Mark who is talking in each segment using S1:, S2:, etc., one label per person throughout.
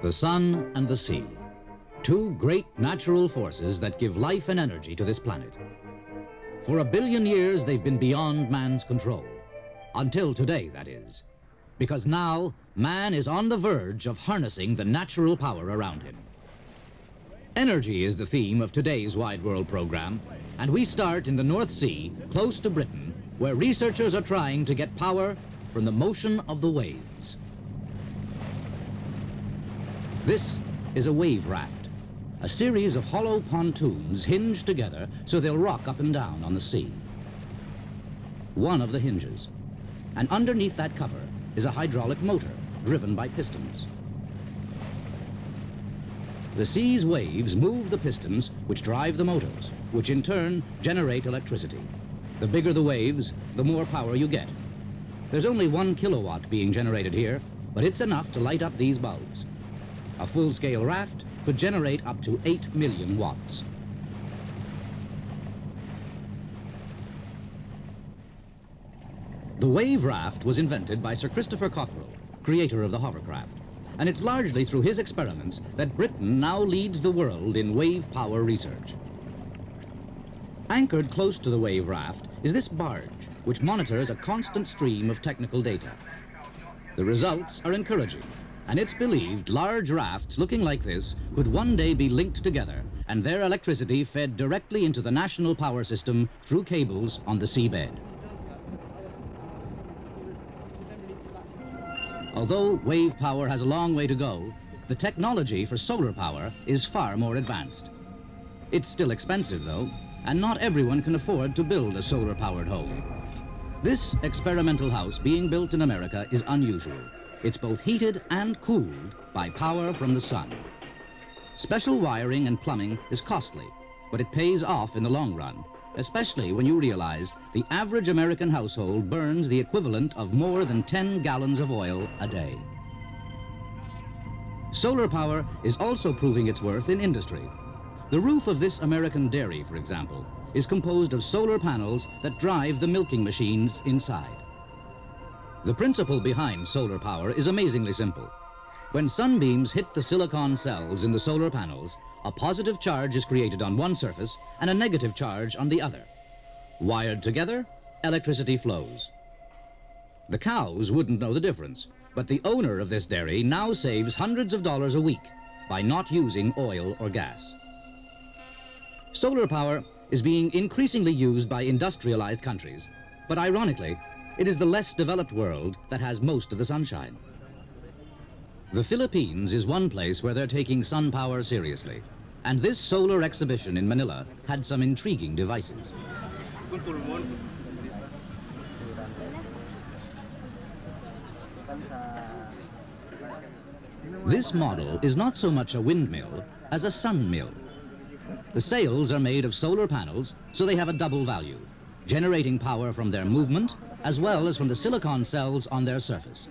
S1: The sun and the sea, two great natural forces that give life and energy to this planet. For 1 billion years, they've been beyond man's control. Until today, that is. Because now, man is on the verge of harnessing the natural power around him. Energy is the theme of today's Wide World program, and we start in the North Sea, close to Britain, where researchers are trying to get power from the motion of the waves. This is a wave raft, a series of hollow pontoons hinged together so they'll rock up and down on the sea. One of the hinges, and underneath that cover is a hydraulic motor driven by pistons. The sea's waves move the pistons which drive the motors, which in turn generate electricity. The bigger the waves, the more power you get. There's only 1 kilowatt being generated here, but it's enough to light up these bulbs. A full-scale raft could generate up to 8 million watts. The wave raft was invented by Sir Christopher Cockerell, creator of the hovercraft, and it's largely through his experiments that Britain now leads the world in wave power research. Anchored close to the wave raft is this barge, which monitors a constant stream of technical data. The results are encouraging, and it's believed large rafts looking like this could one day be linked together and their electricity fed directly into the national power system through cables on the seabed. Although wave power has a long way to go, the technology for solar power is far more advanced. It's still expensive, though, and not everyone can afford to build a solar-powered home. This experimental house being built in America is unusual. It's both heated and cooled by power from the sun. Special wiring and plumbing is costly, but it pays off in the long run, especially when you realize the average American household burns the equivalent of more than 10 gallons of oil a day. Solar power is also proving its worth in industry. The roof of this American dairy, for example, is composed of solar panels that drive the milking machines inside. The principle behind solar power is amazingly simple. When sunbeams hit the silicon cells in the solar panels, a positive charge is created on one surface and a negative charge on the other. Wired together, electricity flows. The cows wouldn't know the difference, but the owner of this dairy now saves hundreds of dollars a week by not using oil or gas. Solar power is being increasingly used by industrialized countries, but ironically, it is the less developed world that has most of the sunshine. The Philippines is one place where they're taking sun power seriously, and this solar exhibition in Manila had some intriguing devices. This model is not so much a windmill as a sun mill. The sails are made of solar panels, so they have a double value, generating power from their movement as well as from the silicon cells on their surface.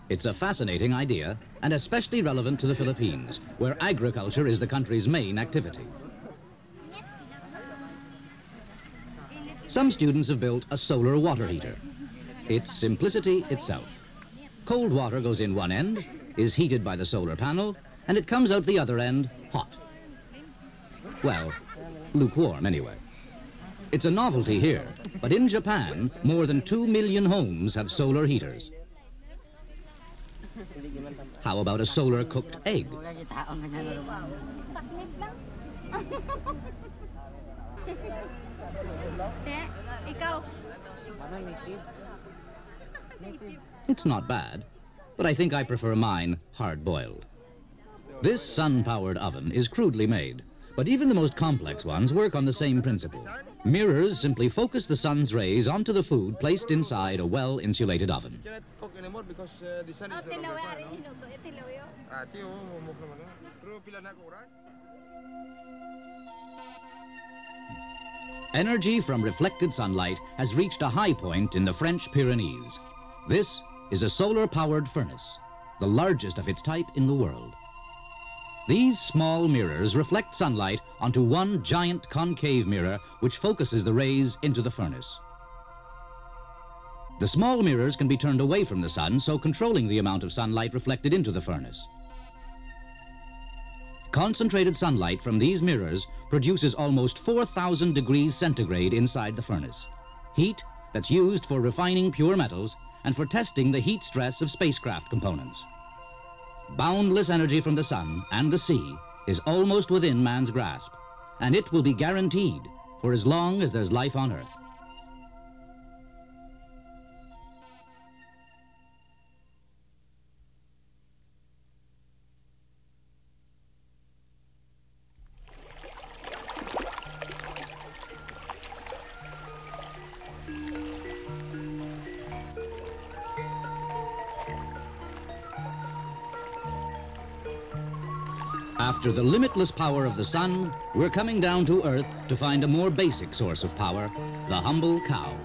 S1: It's a fascinating idea, and especially relevant to the Philippines, where agriculture is the country's main activity. Some students have built a solar water heater. It's simplicity itself. Cold water goes in one end, is heated by the solar panel, and it comes out the other end hot. Well, lukewarm anyway. It's a novelty here, but in Japan, more than 2 million homes have solar heaters. How about a solar cooked egg? It's not bad, but I think I prefer mine hard-boiled. This sun-powered oven is crudely made, but even the most complex ones work on the same principle. Mirrors simply focus the sun's rays onto the food placed inside a well-insulated oven. Energy from reflected sunlight has reached a high point in the French Pyrenees. This is a solar-powered furnace, the largest of its type in the world. These small mirrors reflect sunlight onto one giant concave mirror which focuses the rays into the furnace. The small mirrors can be turned away from the sun, so controlling the amount of sunlight reflected into the furnace. Concentrated sunlight from these mirrors produces almost 4,000 degrees centigrade inside the furnace. Heat that's used for refining pure metals and for testing the heat stress of spacecraft components. Boundless energy from the sun and the sea is almost within man's grasp, and it will be guaranteed for as long as there's life on Earth. After the limitless power of the sun, we're coming down to Earth to find a more basic source of power, the humble cow.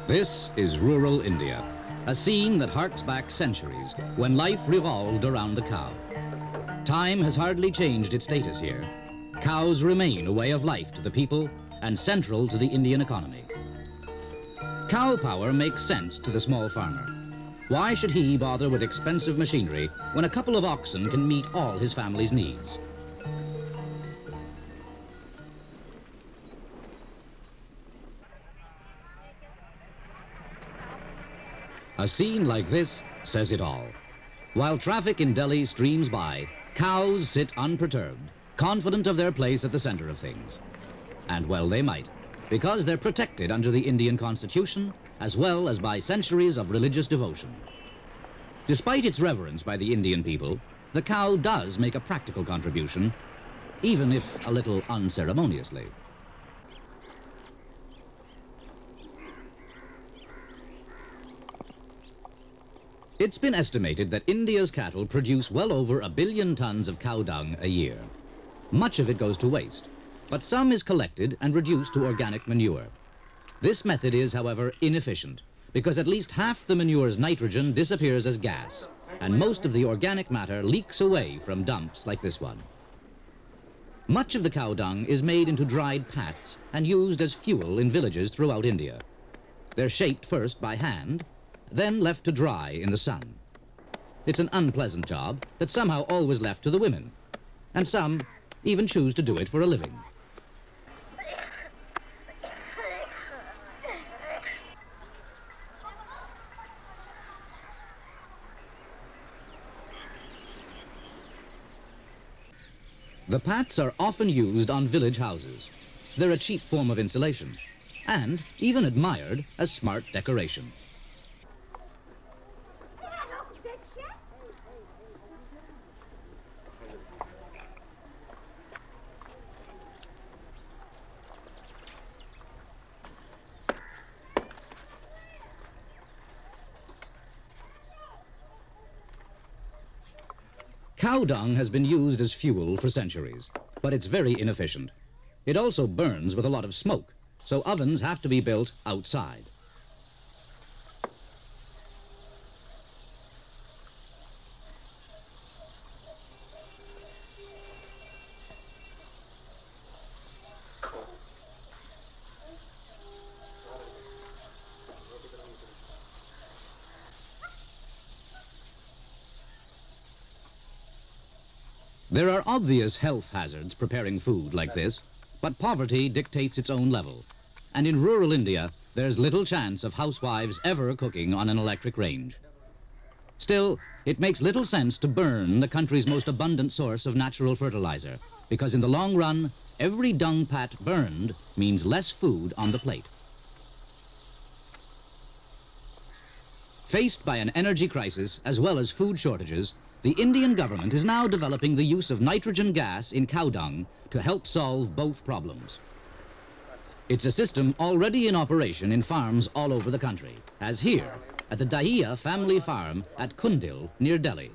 S1: This is rural India, a scene that harks back centuries when life revolved around the cow. Time has hardly changed its status here. Cows remain a way of life to the people and central to the Indian economy. Cow power makes sense to the small farmer. Why should he bother with expensive machinery when a couple of oxen can meet all his family's needs? A scene like this says it all. While traffic in Delhi streams by, cows sit unperturbed, confident of their place at the center of things. And well they might, because they're protected under the Indian Constitution, as well as by centuries of religious devotion. Despite its reverence by the Indian people, the cow does make a practical contribution, even if a little unceremoniously. It's been estimated that India's cattle produce well over 1 billion tons of cow dung a year. Much of it goes to waste, but some is collected and reduced to organic manure. This method is, however, inefficient, because at least half the manure's nitrogen disappears as gas, and most of the organic matter leaks away from dumps like this one. Much of the cow dung is made into dried pats and used as fuel in villages throughout India. They're shaped first by hand, then left to dry in the sun. It's an unpleasant job that's somehow always left to the women, and some even choose to do it for a living. The pats are often used on village houses. They're a cheap form of insulation, and even admired as smart decoration. Cow dung has been used as fuel for centuries, but it's very inefficient. It also burns with a lot of smoke, so ovens have to be built outside. There are obvious health hazards preparing food like this, but poverty dictates its own level. And in rural India, there's little chance of housewives ever cooking on an electric range. Still, it makes little sense to burn the country's most abundant source of natural fertilizer, because in the long run, every dung pat burned means less food on the plate. Faced by an energy crisis as well as food shortages, the Indian government is now developing the use of nitrogen gas in cow dung to help solve both problems. It's a system already in operation in farms all over the country, as here at the Dahiya family farm at Kundil near Delhi.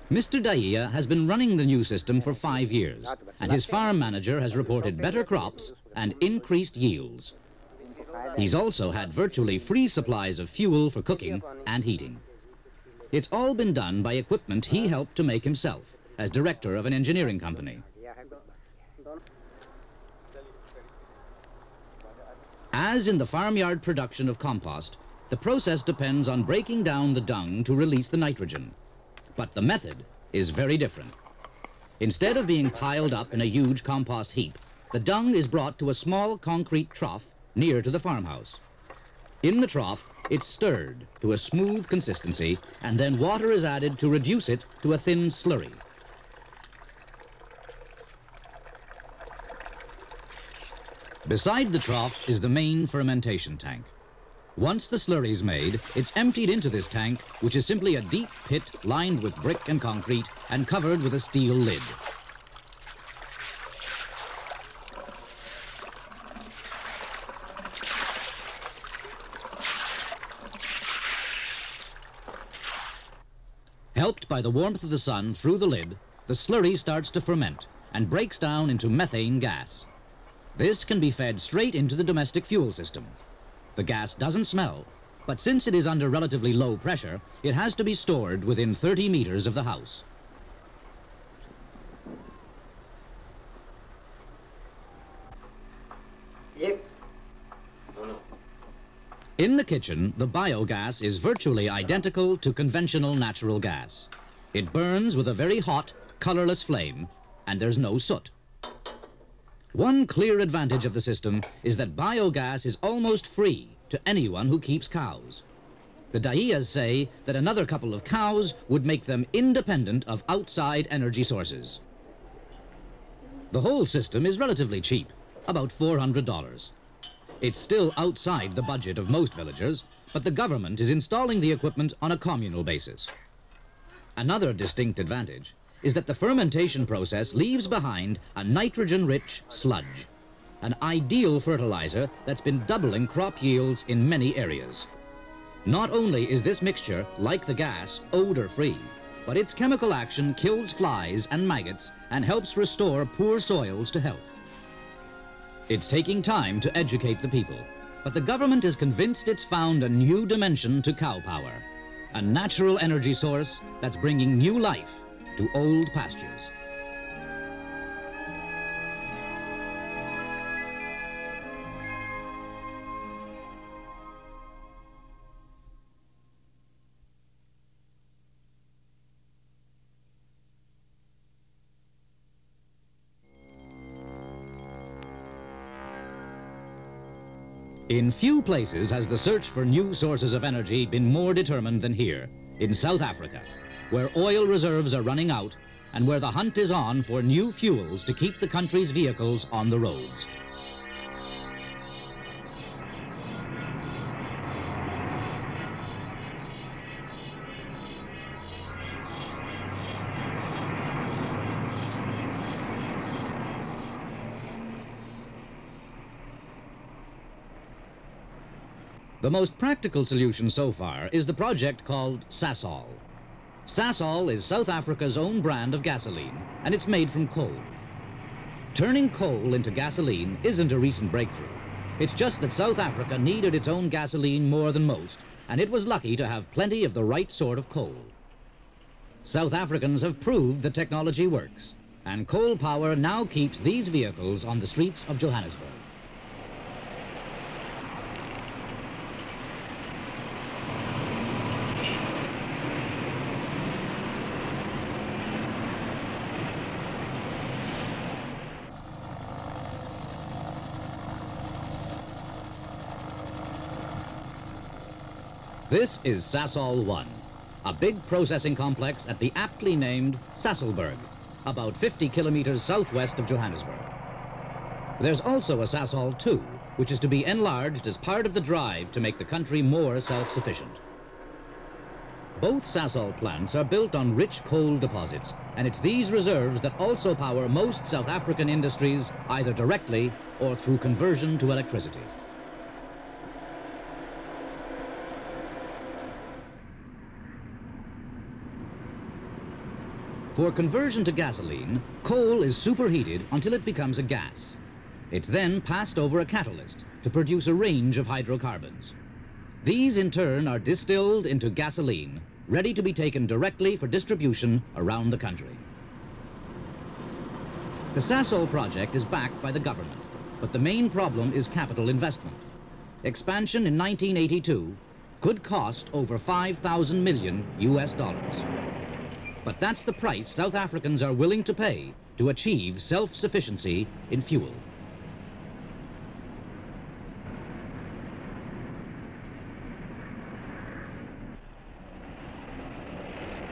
S1: Mr. Dahiya has been running the new system for 5 years, and his farm manager has reported better crops and increased yields. He's also had virtually free supplies of fuel for cooking and heating. It's all been done by equipment he helped to make himself as director of an engineering company. As in the farmyard production of compost, the process depends on breaking down the dung to release the nitrogen. But the method is very different. Instead of being piled up in a huge compost heap, the dung is brought to a small concrete trough near to the farmhouse. In the trough, it's stirred to a smooth consistency, and then water is added to reduce it to a thin slurry. Beside the trough is the main fermentation tank. Once the slurry's made, it's emptied into this tank, which is simply a deep pit lined with brick and concrete and covered with a steel lid. Helped by the warmth of the sun through the lid, the slurry starts to ferment and breaks down into methane gas. This can be fed straight into the domestic fuel system. The gas doesn't smell, but since it is under relatively low pressure, it has to be stored within 30 meters of the house.
S2: Yep. Oh, no.
S1: In the kitchen, the biogas is virtually identical to conventional natural gas. It burns with a very hot, colorless flame, and there's no soot. One clear advantage of the system is that biogas is almost free to anyone who keeps cows. The Dahiyas say that another couple of cows would make them independent of outside energy sources. The whole system is relatively cheap, about $400. It's still outside the budget of most villagers, but the government is installing the equipment on a communal basis. Another distinct advantage is that the fermentation process leaves behind a nitrogen-rich sludge, an ideal fertilizer that's been doubling crop yields in many areas. Not only is this mixture, like the gas, odor-free, but its chemical action kills flies and maggots and helps restore poor soils to health. It's taking time to educate the people, but the government is convinced it's found a new dimension to cow power, a natural energy source that's bringing new life to old pastures. In few places has the search for new sources of energy been more determined than here, in South Africa, where oil reserves are running out and where the hunt is on for new fuels to keep the country's vehicles on the roads. The most practical solution so far is the project called Sasol. Sasol is South Africa's own brand of gasoline, and it's made from coal. Turning coal into gasoline isn't a recent breakthrough. It's just that South Africa needed its own gasoline more than most, and it was lucky to have plenty of the right sort of coal. South Africans have proved the technology works, and coal power now keeps these vehicles on the streets of Johannesburg. This is Sasol 1, a big processing complex at the aptly named Sasolburg, about 50 kilometers southwest of Johannesburg. There's also a Sasol 2, which is to be enlarged as part of the drive to make the country more self-sufficient. Both Sasol plants are built on rich coal deposits, and it's these reserves that also power most South African industries, either directly or through conversion to electricity. For conversion to gasoline, coal is superheated until it becomes a gas. It's then passed over a catalyst to produce a range of hydrocarbons. These, in turn, are distilled into gasoline, ready to be taken directly for distribution around the country. The Sasol project is backed by the government, but the main problem is capital investment. expansion in 1982 could cost over 5,000 million US dollars. But that's the price South Africans are willing to pay to achieve self-sufficiency in fuel.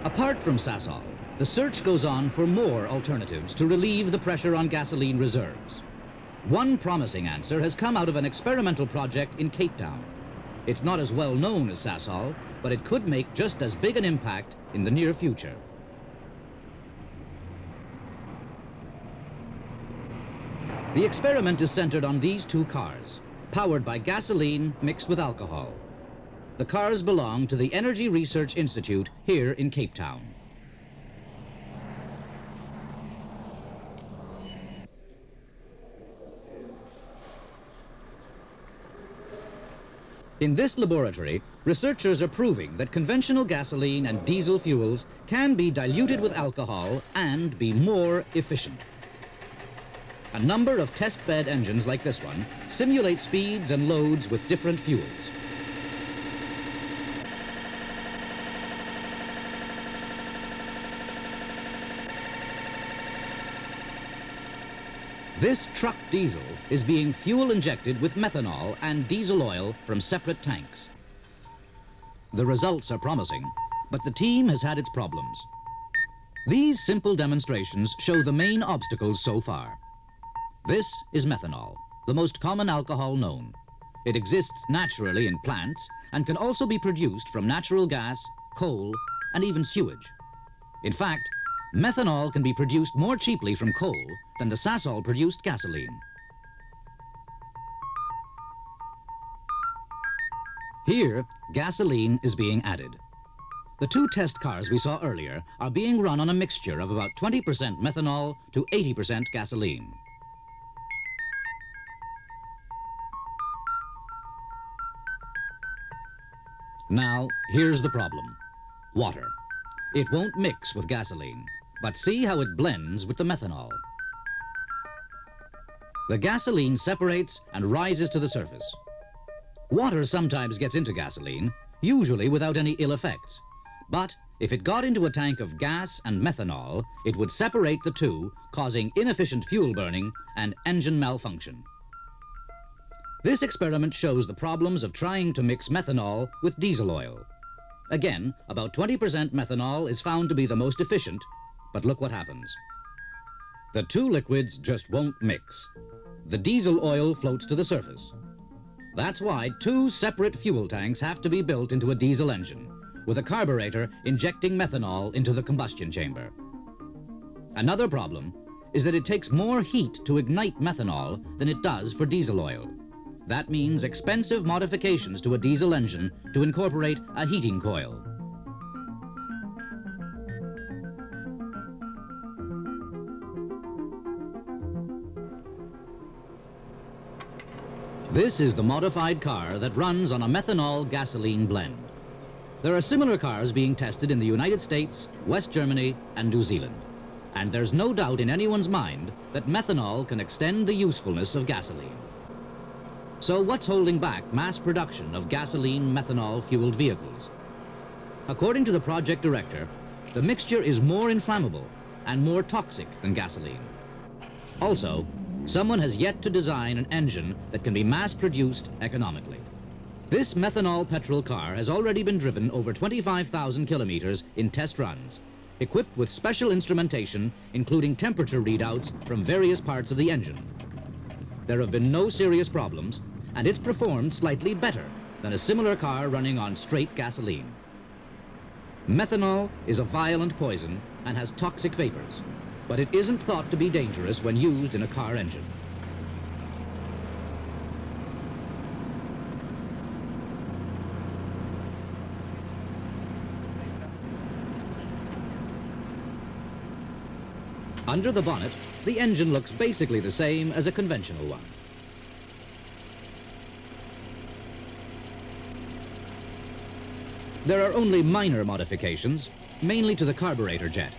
S1: Apart from Sasol, the search goes on for more alternatives to relieve the pressure on gasoline reserves. One promising answer has come out of an experimental project in Cape Town. It's not as well known as Sasol, but it could make just as big an impact in the near future. The experiment is centered on these two cars, powered by gasoline mixed with alcohol. The cars belong to the Energy Research Institute here in Cape Town. In this laboratory, researchers are proving that conventional gasoline and diesel fuels can be diluted with alcohol and be more efficient. A number of test-bed engines like this one simulate speeds and loads with different fuels. This truck diesel is being fuel injected with methanol and diesel oil from separate tanks. The results are promising, but the team has had its problems. These simple demonstrations show the main obstacles so far. This is methanol, the most common alcohol known. It exists naturally in plants and can also be produced from natural gas, coal, and even sewage. In fact, methanol can be produced more cheaply from coal than the Sasol-produced gasoline. Here, gasoline is being added. The two test cars we saw earlier are being run on a mixture of about 20% methanol to 80% gasoline. Now, here's the problem: water. It won't mix with gasoline, but see how it blends with the methanol. The gasoline separates and rises to the surface. Water sometimes gets into gasoline, usually without any ill effects. But if it got into a tank of gas and methanol, it would separate the two, causing inefficient fuel burning and engine malfunction. This experiment shows the problems of trying to mix methanol with diesel oil. Again, about 20% methanol is found to be the most efficient, but look what happens. The two liquids just won't mix. The diesel oil floats to the surface. That's why two separate fuel tanks have to be built into a diesel engine, with a carburetor injecting methanol into the combustion chamber. Another problem is that it takes more heat to ignite methanol than it does for diesel oil. That means expensive modifications to a diesel engine to incorporate a heating coil. This is the modified car that runs on a methanol-gasoline blend. There are similar cars being tested in the United States, West Germany, and New Zealand. And there's no doubt in anyone's mind that methanol can extend the usefulness of gasoline. So what's holding back mass production of gasoline methanol-fueled vehicles? According to the project director, the mixture is more inflammable and more toxic than gasoline. Also, someone has yet to design an engine that can be mass-produced economically. This methanol petrol car has already been driven over 25,000 kilometers in test runs, equipped with special instrumentation, including temperature readouts from various parts of the engine. There have been no serious problems, and it's performed slightly better than a similar car running on straight gasoline. Methanol is a violent poison and has toxic vapors, but it isn't thought to be dangerous when used in a car engine. Under the bonnet, the engine looks basically the same as a conventional one. There are only minor modifications, mainly to the carburetor jet.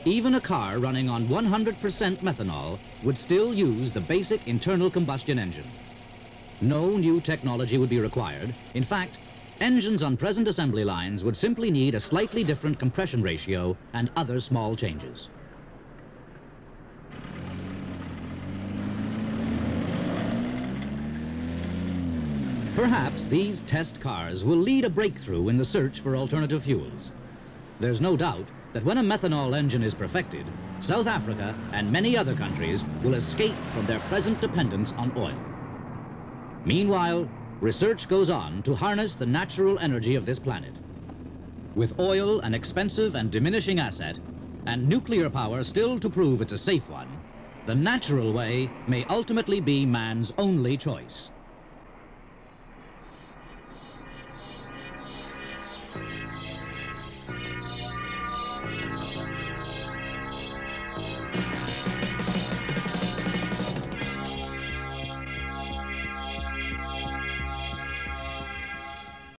S1: Even a car running on 100% methanol would still use the basic internal combustion engine. No new technology would be required. In fact, engines on present assembly lines would simply need a slightly different compression ratio and other small changes. Perhaps these test cars will lead a breakthrough in the search for alternative fuels. There's no doubt that when a methanol engine is perfected, South Africa and many other countries will escape from their present dependence on oil. Meanwhile, research goes on to harness the natural energy of this planet. With oil an expensive and diminishing asset, and nuclear power still to prove it's a safe one, the natural way may ultimately be man's only choice.